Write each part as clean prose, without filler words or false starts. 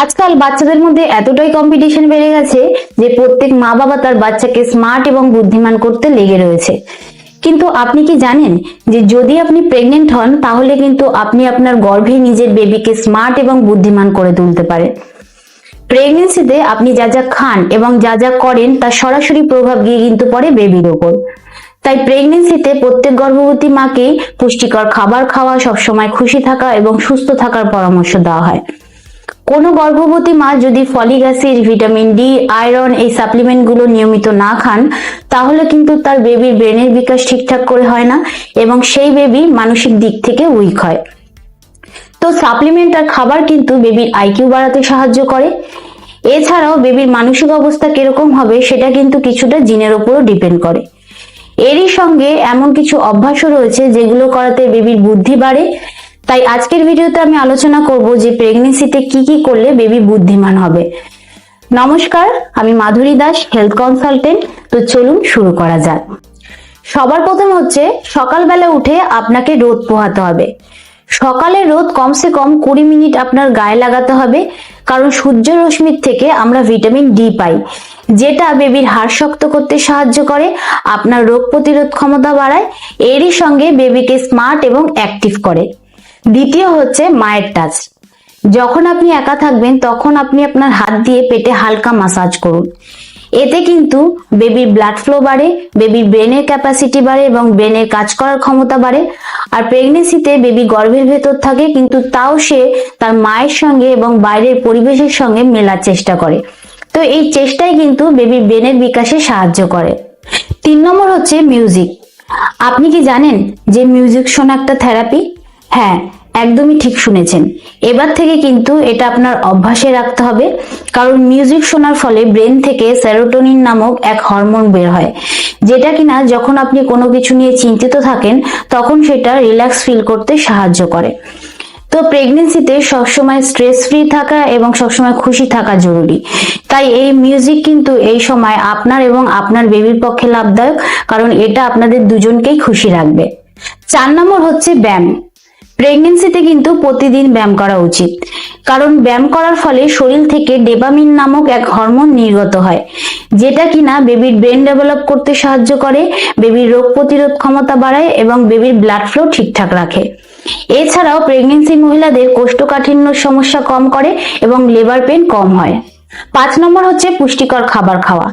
আজকাল বাচ্চাদের মধ্যে এতটাই কম্পিটিশন বেড়ে গেছে যে প্রত্যেক মা বাবা তার বাচ্চাকে স্মার্ট এবং বুদ্ধিমান করতে লেগে রয়েছে। কিন্তু আপনি কি জানেন যে যদি আপনি প্রেগনেন্ট হন তাহলে কিন্তু আপনি আপনার গর্ভে নিজের বেবিকে স্মার্ট এবং বুদ্ধিমান করে তুলতে পারেন। প্রেগনেন্সিতে আপনি যা যা খান এবং যা যা করেন তার সরাসরি প্রভাব গিয়ে কিন্তু পড়ে বেবির ওপর। তাই প্রেগনেন্সিতে প্রত্যেক গর্ভবতী মাকেই পুষ্টিকর খাবার খাওয়া, সবসময় খুশি থাকা এবং সুস্থ থাকার পরামর্শ দেওয়া হয়। কোনো গর্ভবতী মা যদি folic acid, vitamin D, iron এই সাপ্লিমেন্ট গুলো নিয়মিত না খান তাহলে কিন্তু তার বেবির ব্রেনের বিকাশ ঠিকঠাক করে হয় না এবং সেই বেবি মানসিক দিক থেকে উইক হয়। তো সাপ্লিমেন্ট আর খাবার কিন্তু বেবির আইকিউ বাড়াতে সাহায্য করে। এছাড়াও বেবির মানসিক অবস্থা কিরকম হবে সেটা কিন্তু কিছুটা জিনের উপরও ডিপেন্ড করে। এরই সঙ্গে এমন কিছু অভ্যাসও রয়েছে যেগুলো করাতে বেবির বুদ্ধি বাড়ে। তাই আজকের ভিডিওতে আমি আলোচনা করব যে প্রেগনেন্সিতে কি কি করলে বেবি বুদ্ধিমান হবে। নমস্কার, আমি মাধুরী দাস, হেলথ কনসালটেন্ট। তো চলুন শুরু করা যাক। সবার প্রথম হচ্ছে সকালবেলা উঠে আপনাকে রোদ পোহাতে হবে। সকালে রোদ কমসে কম 20 মিনিট আপনার গায়ে লাগাতে হবে, কারণ সূর্য রশ্মির থেকে আমরা ভিটামিন ডি পাই, যেটা বেবির হাড় শক্ত করতে সাহায্য করে, আপনার রোগ প্রতিরোধ ক্ষমতা বাড়ায়, এরই সঙ্গে বেবিকে স্মার্ট এবং অ্যাক্টিভ করে। দ্বিতীয় হচ্ছে মায়ের টাচ। যখন আপনি একা থাকবেন তখন আপনি আপনার হাত দিয়ে পেটে হালকা মাসাজ করুন। এতে কিন্তু বেবির ব্লাড ফ্লো বাড়ে, বেবির ব্রেনের ক্যাপাসিটি বাড়ে এবং ব্রেনের কাজ করার ক্ষমতা বাড়ে। আর প্রেগনেন্সিতে বেবি গর্ভের ভেতর থাকে, কিন্তু তাও সে তার মায়ের সঙ্গে এবং বাইরের পরিবেশের সঙ্গে মেলার চেষ্টা করে। তো এই চেষ্টাই কিন্তু বেবির ব্রেনের বিকাশে সাহায্য করে। 3 নম্বর হচ্ছে মিউজিক। আপনি কি জানেন যে মিউজিক শোনা একটা থেরাপি? হ্যাঁ, একদমই ঠিক শুনেছেন। এবার থেকে কিন্তু এটা আপনার অভ্যাসে রাখতে হবে, কারণ মিউজিক শোনার ফলে ব্রেন থেকে সেরোটোনিন নামক এক হরমোন বের হয়, যেটা কিনা যখন আপনি কোনো কিছু নিয়ে চিন্তিত থাকেন তখন সেটা রিল্যাক্স ফিল করতে সাহায্য করে। তো প্রেগনেন্সিতে সবসময় স্ট্রেস ফ্রি থাকা এবং সবসময় খুশি থাকা জরুরি। তাই এই মিউজিক কিন্তু এই সময় আপনার এবং আপনার বেবির পক্ষে লাভদায়ক, কারণ এটা আপনাদের দুজনকেই খুশি রাখবে। 4 নম্বর হচ্ছে ব্যায়াম। প্রেগনেন্সিতে কিন্তু প্রতিদিন ব্যায়াম করা উচিত, কারণ ব্যায়াম করার ফলে শরীর থেকে ডোপামিন নামক এক হরমোন নির্গত হয়, যেটা কিনা বেবির ব্রেন ডেভেলপ করতে সাহায্য করে, বেবির রোগ প্রতিরোধ ক্ষমতা বাড়ায় এবং বেবির ব্লাড ফ্লো ঠিকঠাক রাখে। এছাড়াও প্রেগনেন্সি মহিলাদের কোষ্ঠকাঠিন্য সমস্যা কম করে এবং লেবার পেন কম হয়। 5 নম্বর হচ্ছে পুষ্টিকর খাবার খাওয়া।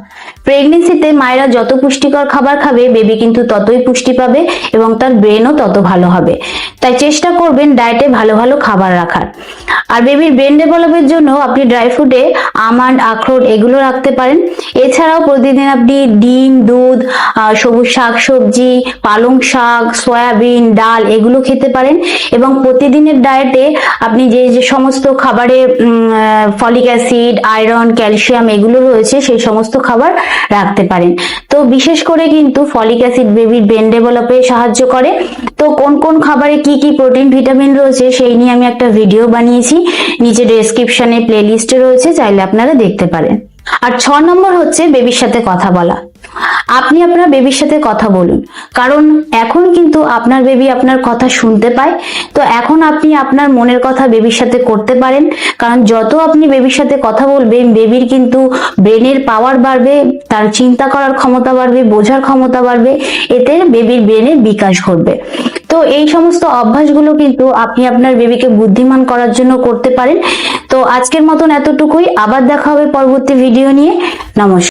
প্রেগনেন্সিতে মায়েরা যত পুষ্টিকর খাবার খাবে বেবি কিন্তু ততই পুষ্টি পাবে এবং তার ব্রেনও তত ভালো হবে। তাই চেষ্টা করবেন ডায়েটে ভালো ভালো খাবার রাখার। আর বেবির ব্রেন ডেভেলপের জন্য আপনি ড্রাই ফ্রুটে আমন্ড, আখরোট এগুলো রাখতে পারেন। এছাড়াও প্রতিদিন আপনি ডিম, দুধ, সবুজ শাক সবজি, পালং শাক, সয়াবিন, ডাল এগুলো খেতে পারেন। এবং প্রতিদিনের ডায়েটে আপনি যে যে সমস্ত খাবারে ফলিক অ্যাসিড, আয়রন, ক্যালসিয়াম এগুলো রয়েছে সেই সমস্ত খাবার রাখতে পারেন। তো বিশেষ করে কিন্তু ফলিক অ্যাসিড বেবির ব্রেন ডেভেলপে সাহায্য করে। তো কোন কোন খাবারে কি কি প্রোটিন, ভিটামিন রয়েছে সেই নিয়ে আমি একটা ভিডিও বানিয়েছি, নিচে ডেসক্রিপশনে প্লেলিস্টে রয়েছে, চাইলে আপনারা দেখতে পারেন। আর 6 নম্বর হচ্ছে বেবির সাথে কথা বলা। আপনি আপনার বেবির সাথে কথা বলুন, কারণ এখন কিন্তু আপনার বেবি আপনার কথা শুনতে পায়। তো এখন আপনি আপনার মনের কথা বেবির সাথে করতে পারেন, কারণ যত আপনি বেবির সাথে কথা বলবেন বেবির কিন্তু ব্রেনের পাওয়ার বাড়বে, তার চিন্তা করার ক্ষমতা বাড়বে, বোঝার ক্ষমতা বাড়বে, এতে বেবির ব্রেনের বিকাশ ঘটবে। তো এই সমস্ত অভ্যাসগুলো কিন্তু আপনি আপনার বেবিকে বুদ্ধিমান করার জন্য করতে পারেন। তো আজকের মতন এতটুকুই, আবার দেখা হবে পরবর্তী ভিডিও নিয়ে। নমস্কার।